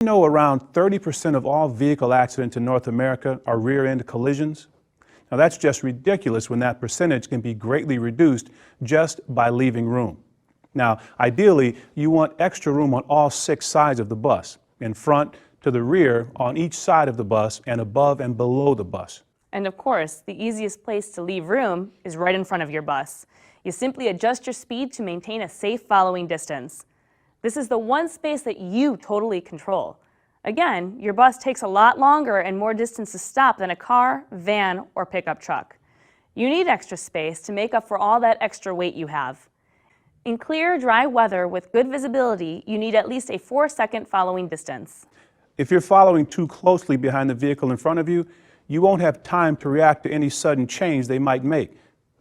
You know, around 30% of all vehicle accidents in North America are rear-end collisions. Now that's just ridiculous when that percentage can be greatly reduced just by leaving room. Now, ideally, you want extra room on all 6 sides of the bus, in front, to the rear, on each side of the bus, and above and below the bus. And of course, the easiest place to leave room is right in front of your bus. You simply adjust your speed to maintain a safe following distance. This is the one space that you totally control. Again, your bus takes a lot longer and more distance to stop than a car, van, or pickup truck. You need extra space to make up for all that extra weight you have. In clear, dry weather with good visibility, you need at least a 4-second following distance. If you're following too closely behind the vehicle in front of you, you won't have time to react to any sudden change they might make.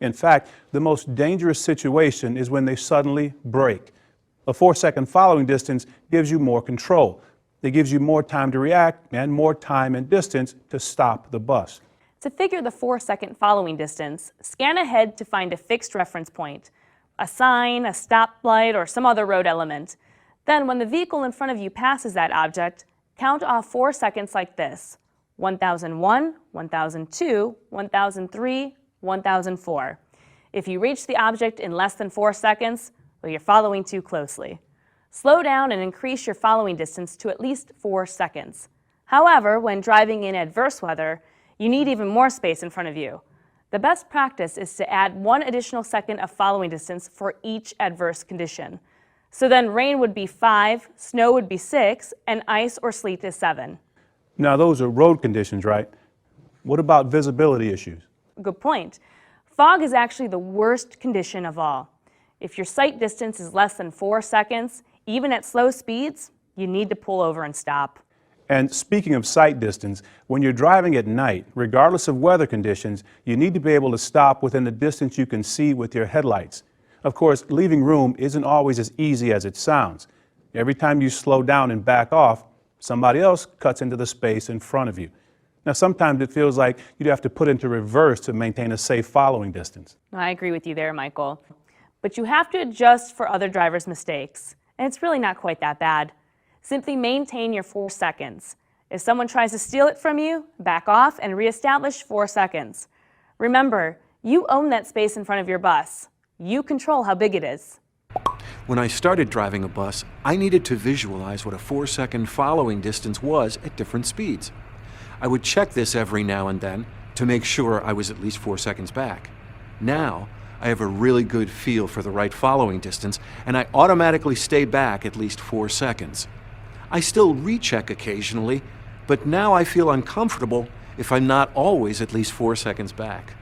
In fact, the most dangerous situation is when they suddenly brake. A 4-second following distance gives you more control. It gives you more time to react and more time and distance to stop the bus. To figure the 4-second following distance, scan ahead to find a fixed reference point, a sign, a stoplight, or some other road element. Then, when the vehicle in front of you passes that object, count off 4 seconds like this: 1001, 1002, 1003, 1004. If you reach the object in less than 4 seconds, well, you're following too closely. Slow down and increase your following distance to at least 4 seconds. However, when driving in adverse weather, you need even more space in front of you. The best practice is to add 1 additional second of following distance for each adverse condition. So then rain would be 5, snow would be 6, and ice or sleet is 7. Now those are road conditions, right? What about visibility issues? Good point. Fog is actually the worst condition of all. If your sight distance is less than 4 seconds, even at slow speeds, you need to pull over and stop. And speaking of sight distance, when you're driving at night, regardless of weather conditions, you need to be able to stop within the distance you can see with your headlights. Of course, leaving room isn't always as easy as it sounds. Every time you slow down and back off, somebody else cuts into the space in front of you. Now, sometimes it feels like you'd have to put into reverse to maintain a safe following distance. I agree with you there, Michael. But you have to adjust for other drivers' mistakes. And it's really not quite that bad. Simply maintain your 4 seconds. If someone tries to steal it from you, back off and reestablish 4 seconds. Remember, you own that space in front of your bus. You control how big it is. When I started driving a bus, I needed to visualize what a 4-second following distance was at different speeds. I would check this every now and then to make sure I was at least 4 seconds back. Now, I have a really good feel for the right following distance, and I automatically stay back at least 4 seconds. I still recheck occasionally, but now I feel uncomfortable if I'm not always at least 4 seconds back.